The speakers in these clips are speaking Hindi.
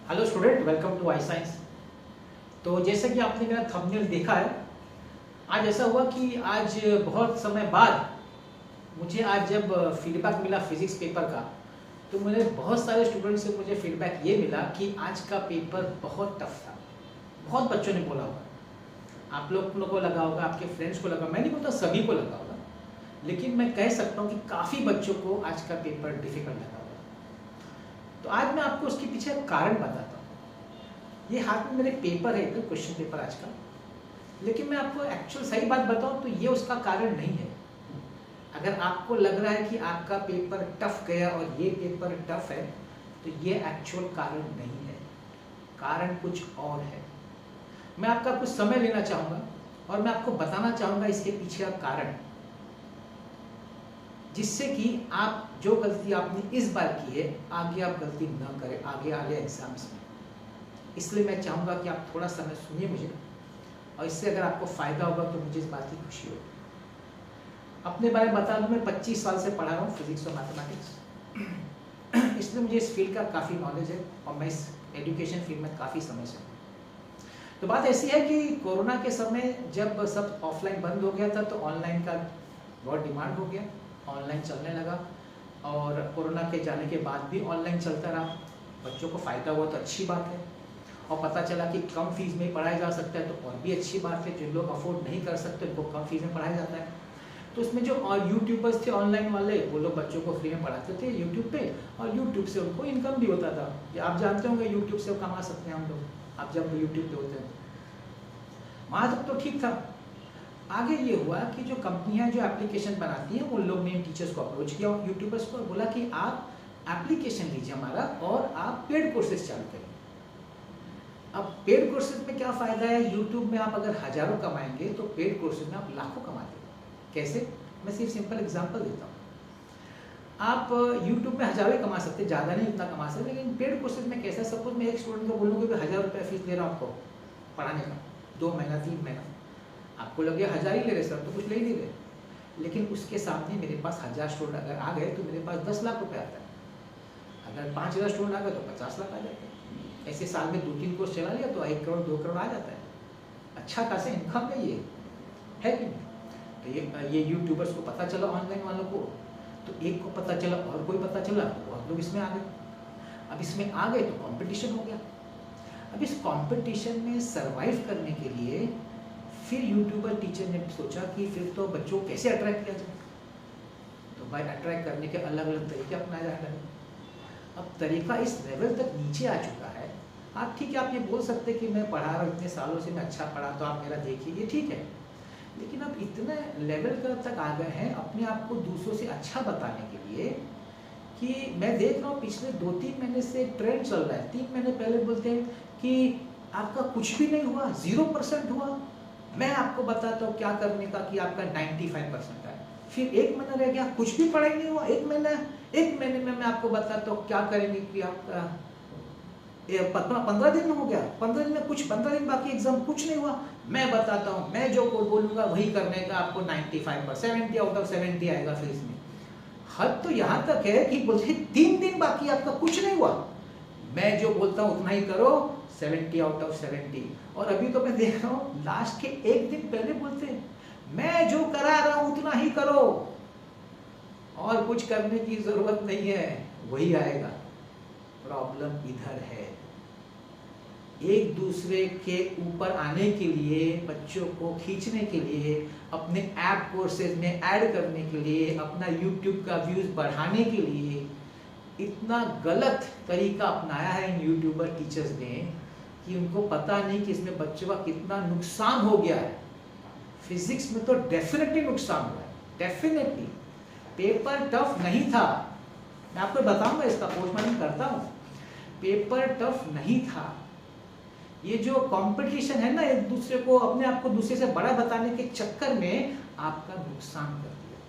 Hello student, welcome to I science. तो जैसे कि आपने मेरा थंबनेल देखा है, आज ऐसा हुआ कि आज बहुत समय बाद मुझे आज जब फीडबैक मिला फिजिक्स पेपर का, तो मुझे बहुत सारे स्टूडेंट से मुझे फीडबैक ये मिला कि आज का पेपर बहुत टफ था। बहुत बच्चों ने बोला होगा, आप लोगों को लगा होगा, आपके फ्रेंड्स को लगा, मैं नहीं बोलता सभी को लगा होगा, लेकिन मैं कह सकता हूँ कि काफ़ी बच्चों को आज का पेपर डिफिकल्ट लगा होगा। तो आज मैं आपको उसके पीछे कारण बताता हूँ। ये हाथ में मेरे पेपर है, एक क्वेश्चन पेपर आज का, लेकिन मैं आपको एक्चुअल सही बात बताऊं तो ये उसका कारण नहीं है। अगर आपको लग रहा है कि आपका पेपर टफ गया और ये पेपर टफ है, तो ये एक्चुअल कारण नहीं है, कारण कुछ और है। मैं आपका कुछ समय लेना चाहूँगा और मैं आपको बताना चाहूँगा इसके पीछे का कारण, जिससे कि आप जो गलती आपने इस बार की है आगे आप गलती न करें आगे आगे एग्जाम्स में। इसलिए मैं चाहूँगा कि आप थोड़ा समय सुनिए मुझे, और इससे अगर आपको फ़ायदा होगा तो मुझे इस बात की खुशी होगी। अपने बारे में बता दूँ, मैं 25 साल से पढ़ा रहा हूँ फिजिक्स और मैथमेटिक्स, इसलिए मुझे इस फील्ड का काफ़ी नॉलेज है और मैं इस एजुकेशन फील्ड में काफ़ी समय से हूँ। तो बात ऐसी है कि कोरोना के समय जब सब ऑफलाइन बंद हो गया था तो ऑनलाइन का बहुत डिमांड हो गया, ऑनलाइन चलने लगा, और कोरोना के जाने के बाद भी ऑनलाइन चलता रहा। बच्चों को फ़ायदा हुआ तो अच्छी बात है, और पता चला कि कम फीस में पढ़ाया जा सकता है तो और भी अच्छी बात है। जो लोग अफोर्ड नहीं कर सकते उनको कम फीस में पढ़ाया जाता है। तो उसमें जो यूट्यूबर्स थे ऑनलाइन वाले, वो लोग बच्चों को फ्री में पढ़ाते थे यूट्यूब पे, और यूट्यूब से उनको इनकम भी होता था। ये आप जानते होंगे, यूट्यूब से कमा सकते हैं हम लोग, आप जब यूट्यूब पे होते हैं। वहाँ तक तो ठीक था। आगे ये हुआ कि जो कंपनियाँ जो एप्लीकेशन बनाती हैं, उन लोग ने टीचर्स को अप्रोच किया, यूट्यूबर्स को, बोला कि आप एप्लीकेशन लीजिए हमारा और आप पेड कोर्सेज चालू करिए। अब पेड कोर्सेज में क्या फ़ायदा है, यूट्यूब में आप अगर हज़ारों कमाएंगे तो पेड कोर्सेज में आप लाखों कमाते हो। कैसे? मैं सिर्फ सिंपल एग्जांपल देता हूँ। आप यूट्यूब में हज़ारों ही कमा सकते, ज़्यादा नहीं उतना कमा सकते, लेकिन पेड कोर्सेज में कैसा, सपोज मैं एक स्टूडेंट को बोलूँगा कि 1000 रुपये फीस ले रहा हूँ आपको पढ़ाने का, 2 महीना 3 महीना, आपको लगे 1000 ही ले रहे सर, तो कुछ ले ही नहीं रहे, लेकिन उसके सामने मेरे पास 1000 स्टूडेंट अगर आ गए तो मेरे पास 10 लाख रुपये आता है। अगर 5000 स्टूडेंट आ गए तो 50 लाख आ जाते हैं। ऐसे साल में 2-3 कोर्स चला लिया तो 1 करोड़ 2 करोड़ आ जाता है। अच्छा खासा इनकम है ये, है कि नहीं? तो ये यूट्यूबर्स को पता चला, ऑनलाइन वालों को, तो एक को पता चला और कोई पता चला, बहुत लोग इसमें आ गए। अब इसमें आ गए तो कंपटीशन हो गया। अब इस कंपटीशन में सरवाइव करने के लिए फिर यूट्यूबर टीचर ने सोचा कि फिर तो बच्चों को कैसे अट्रैक्ट किया जाए। तो भाई अट्रैक्ट करने के अलग अलग तरीके अपनाए जा रहे हैं। अब तरीका इस लेवल तक नीचे आ चुका है, आप ठीक है, आप ये बोल सकते हैं कि मैं पढ़ा रहा हूँ इतने सालों से, मैं अच्छा पढ़ा तो आप मेरा देखिए, ये ठीक है, लेकिन अब इतने लेवल तक आ गए हैं अपने आप को दूसरों से अच्छा बताने के लिए कि मैं देख रहा हूँ पिछले 2-3 महीने से ट्रेंड चल रहा है। 3 महीने पहले बोलते हैं कि आपका कुछ भी नहीं हुआ, 0% हुआ, मैं आपको बताता हूँ क्या करने का कि आपका 95% है। फिर 1 महीना रह गया, कुछ भी पढ़ाई नहीं हुआ, 1 महीने में मैं आपको बताता हूँ क्या करेंगे कि आपका 15 दिन हो गया, 15 दिन में कुछ, 15 दिन बाकी एग्जाम, कुछ नहीं हुआ, मैं बताता हूँ, मैं जो बोलूँगा वही करने का, आपको 95% 70 आउट ऑफ 70 आएगा। फिर इसमें हद तो यहाँ तक है कि बोलते 3 दिन बाकी आपका कुछ नहीं हुआ, मैं जो बोलता हूँ उतना ही करो, 70 आउट ऑफ 70। और अभी तो मैं देख रहा हूँ लास्ट के 1 दिन पहले बोलते हैं मैं जो करा रहा हूँ उतना ही करो और कुछ करने की जरूरत नहीं है, वही आएगा। प्रॉब्लम इधर है, एक दूसरे के ऊपर आने के लिए, बच्चों को खींचने के लिए, अपने ऐप कोर्सेज में ऐड करने के लिए, अपना यूट्यूब का व्यूज बढ़ाने के लिए इतना गलत तरीका अपनाया है इन यूट्यूबर टीचर्स ने कि उनको पता नहीं कि इसमें बच्चों का कितना नुकसान हो गया है। फिजिक्स में तो डेफिनेटली नुकसान हुआ है, डेफिनेटली। पेपर टफ नहीं था, मैं आपको बताऊंगा, इसका पोस्टमार्टम करता हूँ, पेपर टफ नहीं था। ये जो कंपटीशन है ना, एक दूसरे को, अपने आप को दूसरे से बड़ा बताने के चक्कर में आपका नुकसान कर दिया।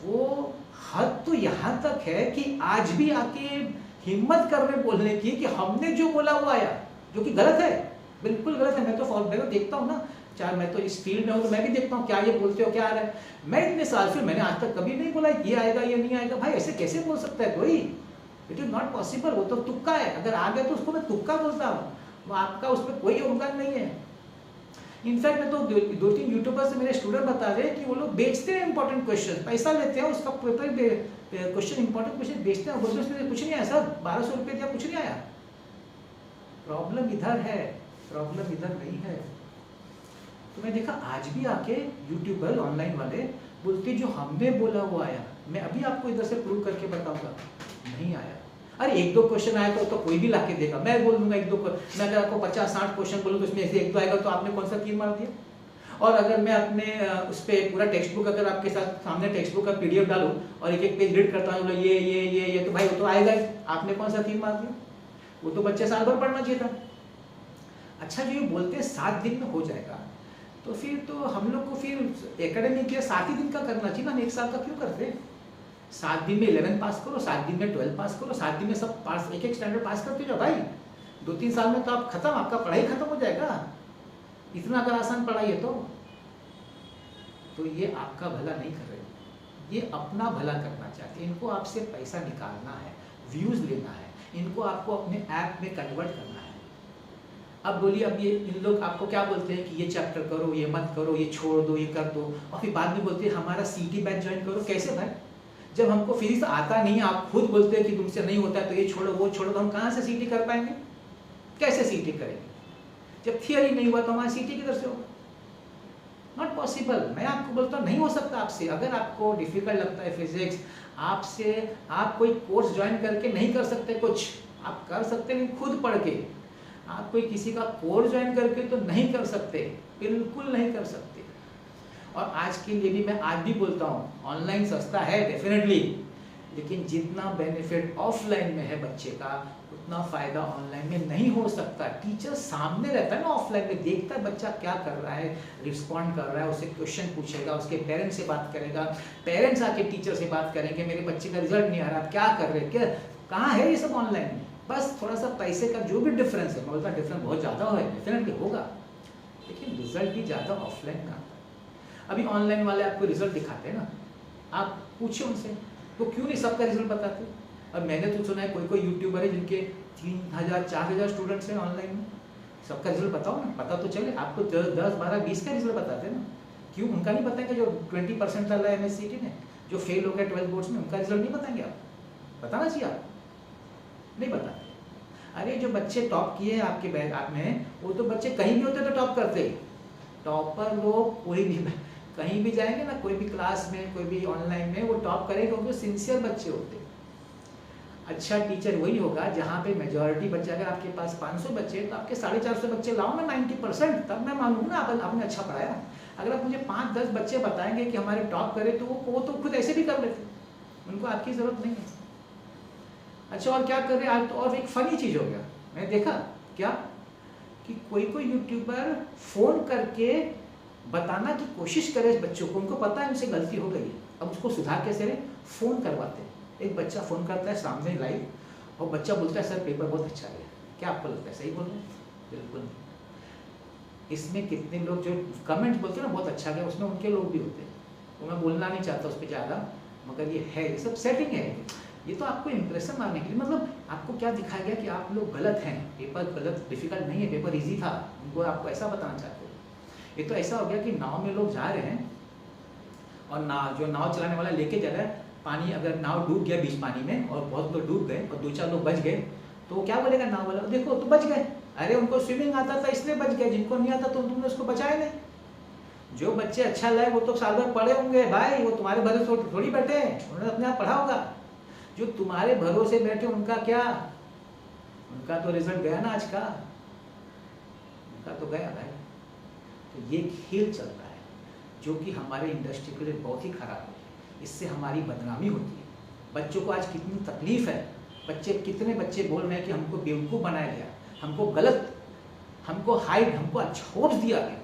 वो हद तो यहाँ तक है कि आज भी आके हिम्मत कर रहे बोलने की कि हमने जो बोला वो आया, जो कि गलत है, बिल्कुल गलत है। मैं तो देखता हूँ ना, चाहे मैं तो इस फील्ड में हूँ तो मैं भी देखता हूँ क्या ये बोलते हो, क्या आ रहा है। मैं इतने साल से, मैंने आज तक कभी नहीं बोला ये आएगा ये नहीं आएगा। भाई ऐसे कैसे बोल सकता है कोई? इट इज नॉट पॉसिबल, वो तो तुक्का है, अगर आ गया तो उसको मैं तुक्का बोलता हूँ, वो आपका उस पर कोई योगदान नहीं है। इनफैक्ट मैं तो 2-3 यूट्यूबर से मेरे स्टूडेंट बता रहे हैं कि वो लोग बेचते हैं इंपॉर्टेंट क्वेश्चन, पैसा लेते हैं उसका पेपर क्वेश्चन, इंपॉर्टेंट क्वेश्चन बेचते हैं, बोलते उसमें कुछ नहीं आया सर, 1200 रुपये दिया कुछ नहीं आया। प्रॉब्लम इधर है, प्रॉब्लम इधर नहीं है। तो मैं देखा आज भी आके यूट्यूबर ऑनलाइन वाले बोलते जो हमने बोला वो आया, मैं अभी आपको इधर से प्रूव करके बताऊंगा, नहीं आया। अरे 1-2 क्वेश्चन आया तो कोई भी लाके देगा, मैं बोल दूंगा 1-2, मैं अगर आपको 50-60 क्वेश्चन बोलूँ तो उसमें से 1-2 आएगा, तो आपने कौन सा तीर मार दिया। और अगर मैं अपने उस पर पूरा टेक्स्ट बुक अगर आपके साथ सामने टेक्स्ट बुक का PDF डालूं और एक पेज रीड करता हूँ ये तो भाई वो तो आएगा ही, आपने कौन सा तीर मार दिया। वो तो बच्चे साल भर पढ़ना चाहिए था। अच्छा जो ये बोलते हैं 7 दिन में हो जाएगा, तो फिर तो हम लोग को फिर एकेडमिक ईयर 7 ही दिन का करना चाहिए ना, 1 साल का क्यों करते। 7 दिन में 11 पास करो, 7 दिन में 12 पास करो, 7 दिन में सब पास, एक स्टैंडर्ड पास करते जाओ भाई। 2-3 साल में तो आप खत्म, आपका पढ़ाई खत्म हो जाएगा, इतना अगर आसान पढ़ाई है तो ये आपका भला नहीं कर रहे, ये अपना भला करना चाहते हैं। इनको आपसे पैसा निकालना है, व्यूज लेना है, इनको आपको अपने ऐप में कन्वर्ट करना है। अब बोलिए, अब ये इन लोग आपको क्या बोलते हैं कि ये चैप्टर करो, ये मत करो, ये छोड़ दो, ये कर दो, और फिर बाद में बोलते हैं हमारा CT बैच ज्वाइन करो। कैसे भाई, जब हमको फिजिक्स आता नहीं, आप खुद बोलते हैं कि तुमसे नहीं होता है तो ये छोड़ो वो छोड़ो, तो हम कहाँ से CT कर पाएंगे, कैसे CT करेंगे। जब थियरी नहीं हुआ तो हमारा CT किधर से होगा, नॉट पॉसिबल। मैं आपको बोलता हूँ नहीं हो सकता आपसे। अगर आपको डिफिकल्ट लगता है फिजिक्स, आपसे आप कोई कोर्स ज्वाइन करके नहीं कर सकते, कुछ आप कर सकते हैं खुद पढ़ के, आप कोई किसी का कोर्स ज्वाइन करके तो नहीं कर सकते, बिल्कुल नहीं कर सकते। और आज के लिए भी मैं आज भी बोलता हूँ ऑनलाइन सस्ता है डेफिनेटली, लेकिन जितना बेनिफिट ऑफलाइन में है बच्चे का, उतना फायदा ऑनलाइन में नहीं हो सकता। टीचर सामने रहता है ना, ऑफलाइन में देखता है बच्चा क्या कर रहा है, रिस्पॉन्ड कर रहा है, उसे क्वेश्चन पूछेगा, उसके पेरेंट्स से बात करेगा, पेरेंट्स आके टीचर से बात करेंगे मेरे बच्चे का रिजल्ट नहीं आ रहा, क्या कर रहे, क्या कहाँ है, ये सब ऑनलाइन में। बस थोड़ा सा पैसे का जो भी डिफरेंस है, मैं डिफरेंस बहुत ज़्यादा है, डेफिनेटली होगा, लेकिन रिजल्ट भी ज़्यादा ऑफलाइन में आता है। अभी ऑनलाइन वाले आपको रिजल्ट दिखाते हैं ना, आप पूछिए उनसे वो क्यों नहीं सबका रिजल्ट बताते। और मैंने तो सुना है कोई यूट्यूबर है जिनके 3000-4000 स्टूडेंट्स हैं ऑनलाइन में, सबका रिजल्ट बताओ ना, पता तो चले। आपको 10, 12, 20 का रिजल्ट बताते हैं ना, क्यों उनका नहीं बताएंगे। जो 20% डाला है MSCT ने, जो फेल हो गया 12 बोर्ड्स में, उनका रिजल्ट नहीं बताएंगे आप, बताना चाहिए आप, नहीं बताते। अरे जो बच्चे टॉप किए हैं आपके बैग आप में, वो तो बच्चे कहीं भी होते तो टॉप करते। टॉपर लोग कोई भी कहीं भी जाएंगे ना, कोई भी क्लास में, कोई भी ऑनलाइन में, वो टॉप करेंगे क्योंकि सिंसियर बच्चे होते हैं। अच्छा टीचर वही होगा जहाँ पे मेजॉरिटी बच्चे, अगर आपके पास 500 बच्चे तो आपके 450 बच्चे लाओ ना 90%, तब मैं मानूंगा ना आपने अच्छा पढ़ाया। अगर आप मुझे 5-10 बच्चे बताएंगे कि हमारे टॉप करे, तो वो तो खुद ऐसे भी कर लेते, उनको आपकी जरूरत नहीं है। अच्छा और क्या कर रहे हैं आज, तो और एक फनी चीज हो गया, मैंने देखा क्या कि कोई यूट्यूबर फोन करके बताना की कोशिश करे बच्चों को, उनको पता है उनसे गलती हो गई, अब उसको सुधार कैसे रहे, फोन करवाते हैं। एक बच्चा फोन करता है सामने लाइव, और बच्चा बोलता है सर पेपर बहुत अच्छा गया। क्या आपको लगता है सही बोल रहे हैं? बिल्कुल। इसमें कितने लोग जो कमेंट बोलते हैं ना बहुत अच्छा गया, उसमें उनके लोग भी होते हैं, तो मैं बोलना नहीं चाहता उस पर ज़्यादा, मगर ये है, ये सब सेटिंग है। ये तो आपको इंप्रेशन मारने के लिए, मतलब आपको क्या दिखाया गया कि आप लोग गलत हैं, पेपर गलत डिफिकल्ट नहीं है, पेपर ईजी था, उनको आपको ऐसा बताना चाहते हो। ये तो ऐसा हो गया कि नाव में लोग जा रहे हैं, और जो नाव चलाने वाला लेके जा रहा है, पानी अगर नाव डूब गया बीच पानी में और बहुत लोग डूब गए और 2-4 लोग बच गए, तो वो क्या बोलेगा नाव वाला, देखो तो बच गए, अरे उनको स्विमिंग आता था इसलिए बच गए, जिनको नहीं आता तो तुमने उसको बचाया नहीं। जो बच्चे अच्छा लाए वो तो साल भर पढ़े होंगे भाई, वो तुम्हारे भरोसे थोड़ी बैठे हैं, उन्होंने अपने आप पढ़ा होगा। जो तुम्हारे भरोसे बैठे उनका क्या, उनका तो रिजल्ट गया ना आज का, उनका तो गया भाई। तो ये खेल चल रहा है जो कि हमारे इंडस्ट्री के लिए बहुत ही खराब है, इससे हमारी बदनामी होती है। बच्चों को आज कितनी तकलीफ है, कितने बच्चे बोल रहे हैं कि हमको बेवकूफ़ बनाया गया, हमको गलत, हमको हाइड, हमको अच्छा होप्स दिया गया,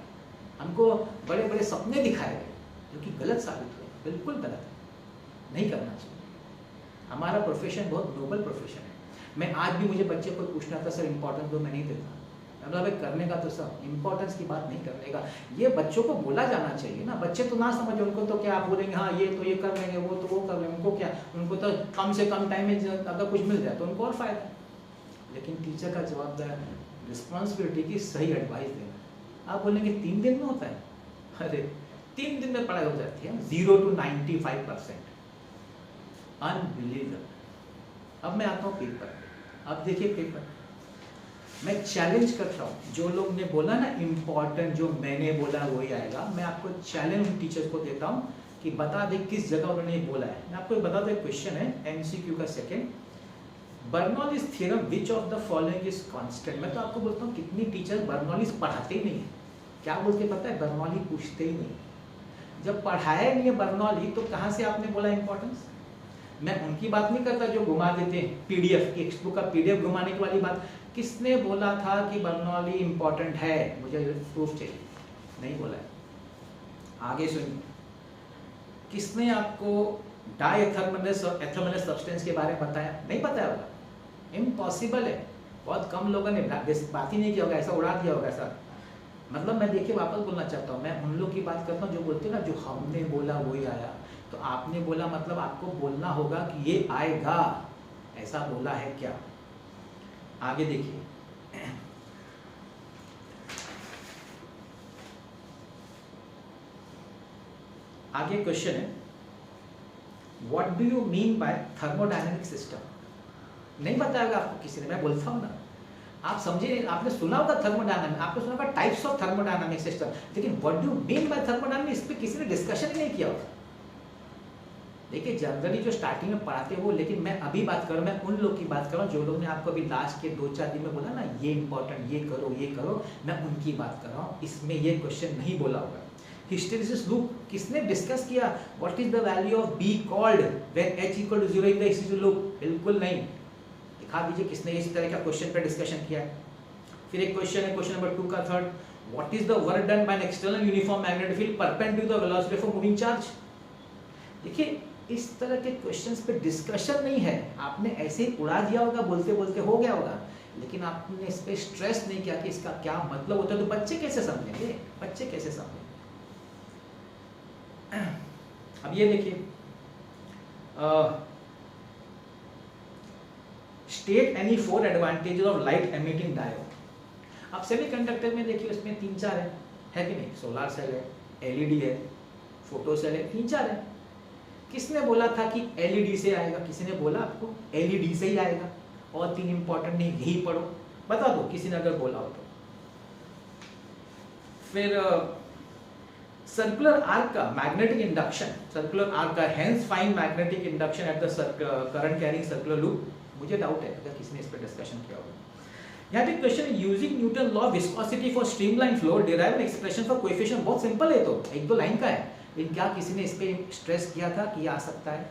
हमको बड़े बड़े सपने दिखाए गए, जो कि गलत साबित हुए, बिल्कुल गलत है, नहीं करना चाहिए। हमारा प्रोफेशन बहुत नोबल प्रोफेशन है। मैं आज भी, मुझे बच्चे को पूछना था सर इंपॉर्टेंस दो, मैं नहीं देता, मतलब करने का तो सब, इम्पोर्टेंस की बात नहीं करने का। ये बच्चों को बोला जाना चाहिए ना, बच्चे तो ना समझे, उनको तो क्या आप बोलेंगे हाँ ये तो ये कर लेंगे, वो तो वो कर लेंगे, उनको क्या, उनको तो कम से कम टाइम में अगर कुछ मिल जाए तो उनको और फायदा है। लेकिन टीचर का जवाबदार रिस्पॉन्सिबिलिटी की सही एडवाइस देना। आप बोलेंगे 3 दिन में होता है, अरे 3 दिन में पढ़ाई हो जाती है 0 to 95%, अनबिलीवेबल। अब मैं आता हूँ पेपर पे। अब देखिए पेपर, मैं चैलेंज करता हूँ, जो लोग ने बोला ना इम्पोर्टेंट जो मैंने बोला वही आएगा, मैं आपको चैलेंज उन टीचर्स को देता हूँ कि बता दे किस जगह उन्होंने बोला है। मैं आपको बता दूं, एक क्वेश्चन है MCQ का second, Bernoulli's theorem which of the following is constant. मैं तो आपको बोलता हूँ कितनी टीचर बर्नौलीज पढ़ाते ही नहीं है, क्या बोलते पता है, बर्नौली पूछते ही नहीं। जब पढ़ाया नहीं है बर्नौली तो कहाँ से आपने बोला इंपॉर्टेंस। मैं उनकी बात नहीं करता जो घुमा देते हैं PDF की, टेक्स्ट बुक का PDF घुमाने की वाली बात। किसने बोला था कि बर्नौली इंपॉर्टेंट है, मुझे प्रूफ चाहिए, नहीं बोला है। आगे सुनिए, किसने आपको डाइथर्मोनस और एथर्मोनस सब्सटेंस के बारे में बताया, नहीं बताया होगा, इम्पॉसिबल है। बहुत कम लोगों ने बात ही नहीं किया होगा, ऐसा उड़ा दिया होगा सर। मतलब मैं देखिए वापस बोलना चाहता हूँ, मैं उन लोग की बात करता हूँ जो बोलते हैं ना जो हमने बोला वही आया। तो आपने बोला मतलब आपको बोलना होगा कि ये आएगा, ऐसा बोला है क्या। आगे देखिए, आगे क्वेश्चन है, what do you mean by thermodynamic system. नहीं बताएगा आपको किसी ने, मैं बोलता हूँ ना, आप समझिए, आपने सुना होगा थर्मोडायनामिक, आपने सुना होगा टाइप्स ऑफ थर्मोडायनामिक सिस्टम, लेकिन what do you mean by thermodynamic इस पे किसी ने डिस्कशन ही नहीं किया होगा। देखिए जनरली जो स्टार्टिंग में पढ़ाते हैं वो, लेकिन मैं अभी बात कर रहा हूँ, मैं उन लोग की बात कर रहा हूँ जो लोग ने आपको अभी लास्ट के 2-4 दिन में बोला ना ये इंपॉर्टेंट, ये करो, मैं उनकी बात कर रहा हूँ। इसमें ये क्वेश्चन नहीं बोला होगा। हिस्टेरिसिस लूप किसने डिस्कस किया, what is the value of be called when h = 0 in the hysteresis loop, बिल्कुल नहीं। दिखा दीजिए किसने इस तरह का क्वेश्चन पर डिस्कशन किया है। फिर एक क्वेश्चन है, क्वेश्चन नंबर 2 का third, what is the work done by an external uniform magnetic field perpendicular velocity of moving charge. देखिए इस तरह के क्वेश्चंस पे डिस्कशन नहीं है, आपने ऐसे ही उड़ा दिया होगा, बोलते बोलते हो गया होगा, लेकिन आपने इस पे स्ट्रेस नहीं किया कि इसका क्या मतलब होता है। तो बच्चे कैसे समझेंगे, बच्चे कैसे समझेंगे। अब ये देखिए, state any 4 advantages of light emitting diode. अब सेमीकंडक्टर में देखिए उसमें 3-4 है कि नहीं, सोलर सेल है, LED है, फोटो सेल है, 3-4 है। किसने बोला था कि LED से आएगा, किसी ने बोला आपको LED से ही आएगा, और 3 इंपॉर्टेंट नहीं, यही पढ़ो, बता दो किसी ने अगर बोला हो तो। फिर सर्कुलर आर्क का मैग्नेटिक इंडक्शन, सर्कुलर आर्क का hence find magnetic induction at the current carrying circular loop. मुझे डाउट है अगर किसी ने इस पर डिस्कशन किया होगा। यहाँ पे question, using Newton law viscosity for streamline flow derive an expression for coefficient. बहुत सिंपल है, तो 1-2 लाइन का है, लेकिन क्या किसी ने इस पे स्ट्रेस किया था कि ये आ सकता है।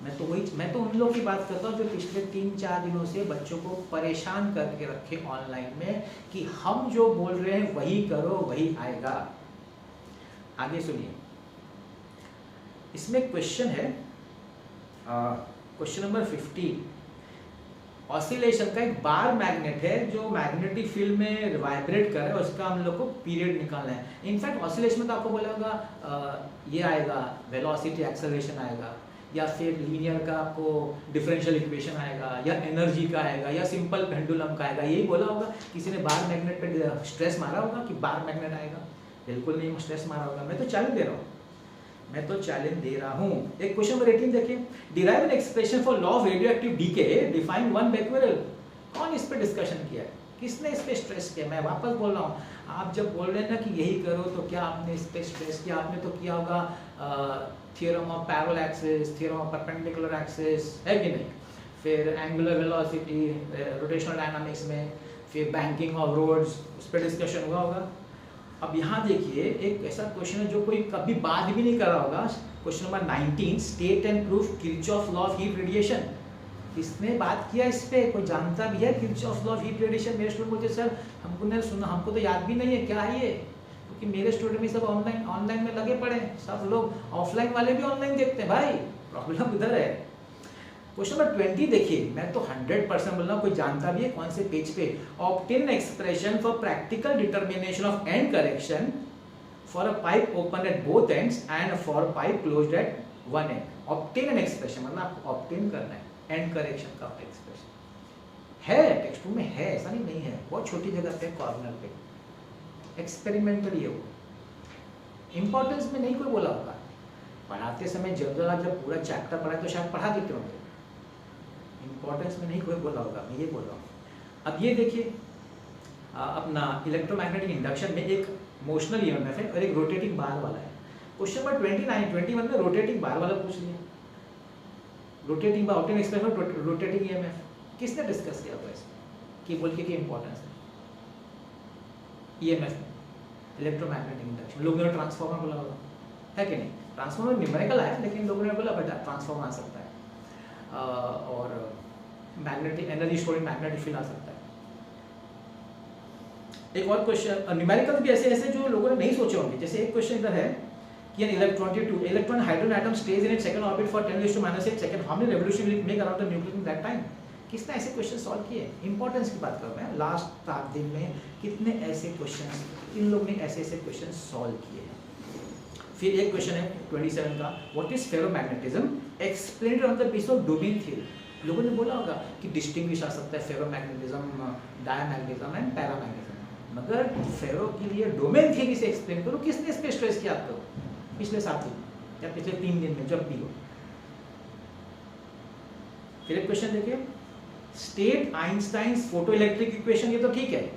मैं तो उन लोगों की बात करता हूँ जो पिछले 3-4 दिनों से बच्चों को परेशान करके रखे ऑनलाइन में कि हम जो बोल रहे हैं वही करो वही आएगा। आगे सुनिए, इसमें क्वेश्चन है, क्वेश्चन नंबर 50, ऑसिलेशन का एक बार मैग्नेट है जो मैग्नेटिक फील्ड में वाइब्रेट कर रहा है, उसका हम लोग को पीरियड निकालना है। इनफैक्ट ऑसिलेशन में तो आपको बोला होगा ये आएगा, वेलोसिटी एक्सेलरेशन आएगा, या फिर लीनियर का आपको डिफरेंशियल इक्वेशन आएगा, या एनर्जी का आएगा, या सिंपल पेंडुलम का आएगा, यही बोला होगा। किसी ने बार मैग्नेट पे स्ट्रेस मारा होगा कि बार मैग्नेट आएगा, बिल्कुल नहीं स्ट्रेस मारा होगा। मैं तो चैलेंज दे रहा हूँ, एक क्वेश्चन नंबर 18 देखिए, derive an expression for law of radioactive decay, define one becquerel. कौन इस पे डिस्कशन किया है, किसने इस पे स्ट्रेस किया। मैं वापस बोल रहा हूँ, आप जब बोल रहे हैं ना कि यही करो, तो क्या आपने इस पे स्ट्रेस किया, आपने तो किया होगा theorem of parallel axis, theorem of perpendicular axis, है कि नहीं, फिर एंगुलर वेलोसिटी, रोटेशनल डायनामिक्स में, फिर बैंकिंग ऑफ रोड्स, उस पर डिस्कशन हुआ होगा। अब यहाँ देखिए एक ऐसा क्वेश्चन है जो कोई कभी बात भी नहीं कर रहा होगा, question number 19, state and proof Kirchhoff law of heat radiation. किसने बात किया इस पे, कोई जानता भी है Kirchhoff law of heat radiation. मेरे स्टूडेंट बोलते सर हमको नहीं सुना, हमको तो याद भी नहीं है क्या है ये, क्योंकि मेरे स्टूडेंट भी सब ऑनलाइन में लगे पड़े हैं, सब लोग ऑफलाइन वाले भी ऑनलाइन देखते हैं भाई, प्रॉब्लम इधर है। क्वेश्चन नंबर 20 देखिए, मैं तो 100% बोल रहा हूँ, कोई जानता भी है कौन से पेज पे। Obtain expression for practical determination of and correction for a pipe open at both ends and for pipe closed eight one and. Obtain an expression मतलब आपको ऑब्टेन करना है एंड करेक्शन का एक्सप्रेशन है, टेक्स्ट बुक में है, ऐसा नहीं है, बहुत छोटी जगह पे कॉर्नर पे, एक्सपेरिमेंटल है वो, इंपॉर्टेंस में नहीं कोई बोला होगा। पढ़ाते समय जब आप जब पूरा चैप्टर पढ़ाए तो शायद पढ़ा देते होंगे, इंपॉर्टेंस में नहीं कोई बोला होगा, मैं ये बोल रहा हूँ। अब ये देखिए अपना इलेक्ट्रोमैग्नेटिक इंडक्शन में एक मोशनल ईएमएफ है और एक रोटेटिंग बार वाला है। क्वेश्चन नंबर 21 में रोटेटिंग बार वाला पूछ लिया, रोटेटिंग बार ऑब्टेन एक्सप्रेशन रोटेटिंग ईएमएफ किसने डिस्कस किया हुआ इसमें, कि बोल के इंपॉर्टेंस है ईएमएफ में इलेक्ट्रोमैग्नेटिक इंडक्शन। लोगों ने ट्रांसफार्मर बोला होगा, है कि नहीं? ट्रांसफार्मर न्यूमेरिकल है लेकिन लोगों ने बोला बेटा ट्रांसफार्मर आ सकता है और magnetic energy storing magnetic field आ सकता है। एक और क्वेश्चन न्यूमेरिकल भी ऐसे ऐसे जो लोगों ने नहीं सोचे होंगे, जैसे एक क्वेश्चन इधर है कि an electron hydrogen atom stays in its second orbit for 10⁻⁸ second, how many revolution will it make around the nucleus in that time? किसने ऐसे क्वेश्चन सॉल्व किए? इंपॉर्टेंस की बात कर रहा हूं मैं, लास्ट 7 दिन में कितने ऐसे क्वेश्चन इन लोग ने ऐसे क्वेश्चन सॉल्व किए हैं। फिर एक क्वेश्चन है 27 का, what is ferromagnetism, explain on the basis of domain theory. लोगों ने बोला होगा कि डिस्टिंग्विश आ सकता है फेरोमैग्नेटिज्म, डायमैग्नेटिज्म एंड पैरामैग्नेटिज्म, मगर फेरो के लिए डोमेन थ्योरी से एक्सप्लेन करो। किसने इस पे स्ट्रेस किया आपको पिछले 7 दिन या पिछले 3 दिन में जब भी हो? फिर एक क्वेश्चन देखिए, स्टेट आइंस्टाइन्स फोटोइलेक्ट्रिक इक्वेशन, ये तो ठीक है।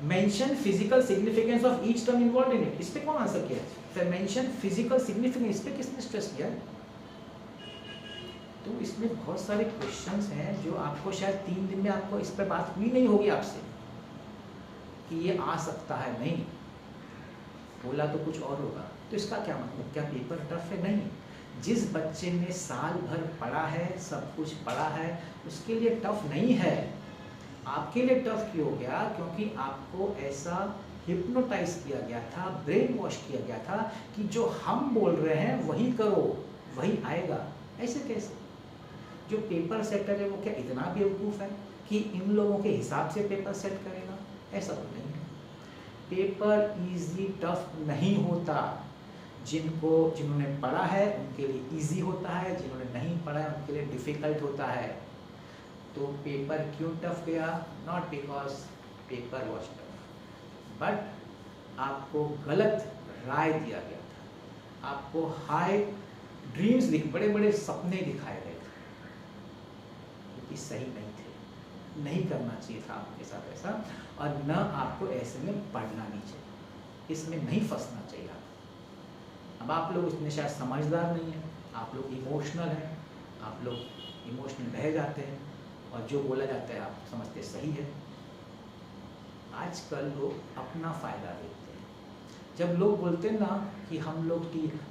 Mention physical significance of each term involved in it, इस पे कौन आंसर किया है? फिर मेंशन फिजिकल सिग्निफिकेंस, इस पे किसने स्ट्रेस किया है? तो इसमें बहुत सारे क्वेश्चंस हैं जो आपको शायद 3 दिन में आपको इस पर बात हुई नहीं होगी आपसे कि ये आ सकता है, नहीं बोला तो कुछ और होगा। तो इसका क्या मतलब, क्या पेपर टफ है? नहीं, जिस बच्चे ने साल भर पढ़ा है, सब कुछ पढ़ा है, उसके लिए टफ नहीं है। आपके लिए टफ क्यों हो गया? क्योंकि आपको ऐसा हिप्नोटाइज किया गया था, ब्रेन वॉश किया गया था कि जो हम बोल रहे हैं वही करो, वही आएगा। ऐसे कैसे? जो पेपर सेटर है वो क्या इतना बेवकूफ़ है कि इन लोगों के हिसाब से पेपर सेट करेगा? ऐसा तो नहीं है। पेपर इजी टफ नहीं होता, जिन्होंने पढ़ा है उनके लिए इजी होता है, जिन्होंने नहीं पढ़ा है उनके लिए डिफ़िकल्ट होता है। तो पेपर क्यों टफ गया? Not because paper was tough, but आपको गलत राय दिया गया था, आपको हाई ड्रीम्स बड़े बड़े सपने दिखाए गए थे, क्योंकि सही नहीं थे, नहीं करना चाहिए था आपके साथ ऐसा, और न आपको ऐसे में पढ़ना नहीं चाहिए, इसमें नहीं फंसना चाहिए। अब आप लोग इतने शायद समझदार नहीं हैं, आप लोग इमोशनल हैं, आप लोग इमोशनल बह जाते हैं और जो बोला जाता है आप समझते सही है। आजकल लोग अपना फ़ायदा देखते हैं। जब लोग बोलते हैं ना कि हम लोग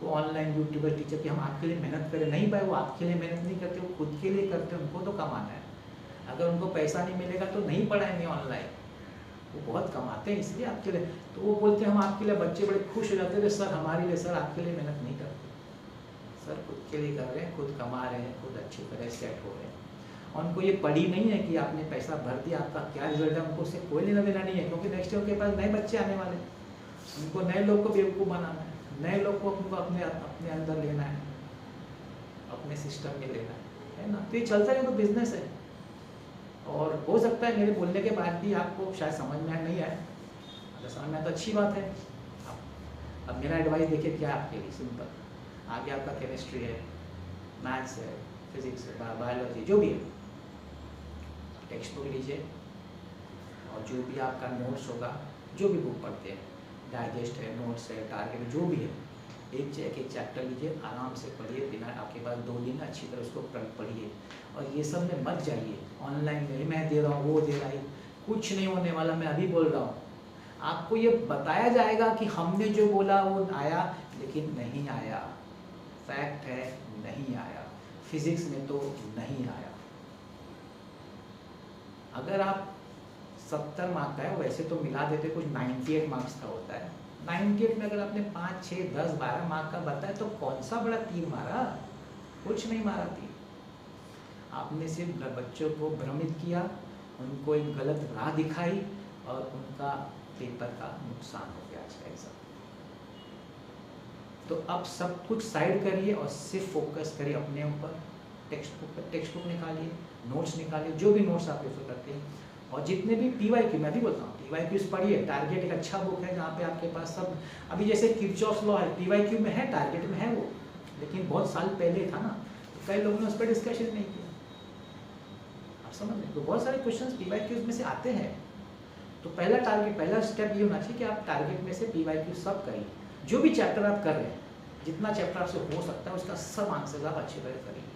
वो ऑनलाइन यूट्यूबर टीचर कि हम आपके लिए मेहनत करें, नहीं भाई, वो आपके लिए मेहनत नहीं करते, वो खुद के लिए करते हैं, उनको तो कमाना है। अगर उनको पैसा नहीं मिलेगा तो नहीं पढ़ाएंगे ऑनलाइन, वो बहुत कमाते हैं इसलिए आपके लिए। तो वो बोलते हैं हम आपके लिए, बच्चे बड़े खुश हो जाते थे, सर हमारे लिए, सर आपके लिए मेहनत नहीं करते, सर खुद के लिए कर रहे हैं, खुद कमा रहे हैं, खुद अच्छी तरह सेट हो रहे हैं। और उनको ये पड़ी नहीं है कि आपने पैसा भर दिया, आपका क्या रिजल्ट है, उनको उससे कोई लेना देना नहीं है, क्योंकि नेक्स्ट ईयर उनके पास नए बच्चे आने वाले, उनको नए लोग को बेवकूफ़ बनाना है, नए लोग को उनको अपने अंदर लेना है, अपने सिस्टम में लेना है ना। तो ये चलता है, तो बिजनेस है। और हो सकता है मेरे बोलने के बाद भी आपको शायद समझ में नहीं आए, अगर समझ में आए तो अच्छी बात है। अब मेरा एडवाइस देखिए क्या है आपके लिए, सिंपल। आगे आपका केमिस्ट्री है, मैथ्स है, फिजिक्स है, बायोलॉजी, जो भी है, टेक्स्ट बुक लीजिए और जो भी आपका नोट्स होगा, जो भी बुक पढ़ते हैं, डाइजेस्ट है, नोट्स है, टारगेट है, जो भी है, एक चैप्टर लीजिए, आराम से पढ़िए, बिना आपके पास 2 दिन अच्छी तरह उसको पढ़िए। और ये सब में मत जाइए ऑनलाइन में, मैं दे रहा हूँ, वो दे रहा है, कुछ नहीं होने वाला। मैं अभी बोल रहा हूँ, आपको ये बताया जाएगा कि हमने जो बोला वो आया, लेकिन नहीं आया। फैक्ट है, नहीं आया। फिजिक्स में तो नहीं आया। अगर आप 70 मार्क का है, वैसे तो मिला देते, कुछ 98 मार्क्स का होता है। 98 में अगर आपने 5, 6, 10, 12 मार्क का बताया तो कौन सा बड़ा तीर मारा? कुछ नहीं मारा तीर। आपने सिर्फ बच्चों को भ्रमित किया, उनको एक गलत राह दिखाई और उनका पेपर का नुकसान हो गया आज का एग्जाम। तो अब सब कुछ साइड करिए और सिर्फ फोकस करिए अपने ऊपर। टेक्स्ट बुक निकालिए, नोट्स निकालिए, जो भी नोट्स आप रेफर करते हैं, और जितने भी PYQ, मैं भी बोलता हूँ PYQs पढ़िए। टारगेट एक अच्छा बुक है जहाँ पे आपके पास सब, अभी जैसे किरचॉफ लॉ है PYQ में है, टारगेट में है वो, लेकिन बहुत साल पहले था ना, तो कई लोगों ने उस पर डिस्कशन नहीं किया। आप समझ रहे? तो बहुत सारे क्वेश्चन PYQs में से आते हैं। तो पहला टारगेट, पहला स्टेप ये होना चाहिए कि आप टारगेट में से PYQ सब करिए। जो भी चैप्टर आप कर रहे हैं, जितना चैप्टर आपसे हो सकता है उसका सब आंसर आप अच्छे तरह करिए।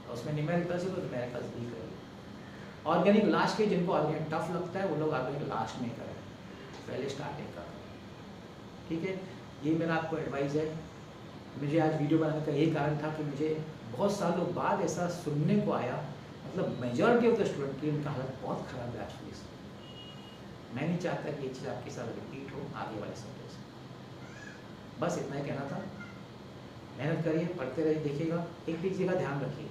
और उसमें न्यूमेरिकल्स है तो न्यूमेरिकल्स भी करिए। ऑर्गेनिक लास्ट के, जिनको ऑर्गेनिक टफ लगता है वो लोग ऑर्गेनिक लास्ट में करें, पहले स्टार्टिंग का। ठीक है, ये मेरा आपको एडवाइस है। मुझे आज वीडियो बनाने का यही कारण था कि मुझे बहुत सालों बाद ऐसा सुनने को आया, मतलब मेजॉरिटी ऑफ द स्टूडेंट की उनका हालत बहुत ख़राब है एक्चुअली। मैं नहीं चाहता कि ये चीज़ आपके साथ रिपीट हो आगे वाले सब्जेक्ट से। बस इतना ही कहना था। मेहनत करिए, पढ़ते रहिए, देखिएगा। एक चीज़ का ध्यान रखिए,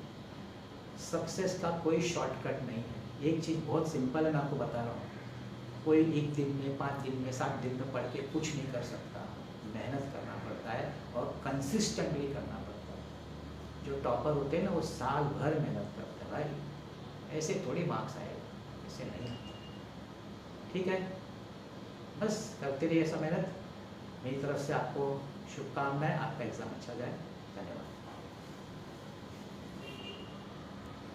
सक्सेस का कोई शॉर्टकट नहीं है। एक चीज़ बहुत सिंपल है, मैं आपको बता रहा हूँ। कोई 1 दिन में, 5 दिन में, 7 दिन में पढ़ के कुछ नहीं कर सकता। मेहनत करना पड़ता है और कंसिस्टेंटली करना पड़ता है। जो टॉपर होते हैं ना, वो साल भर मेहनत करते हैं भाई, ऐसे थोड़ी मार्क्स आएगा, ऐसे नहीं आते। ठीक है, बस करते रहिए ऐसा मेहनत। मेरी तरफ से आपको शुभकामनाएं, आपका एग्ज़ाम अच्छा जाए। धन्यवाद।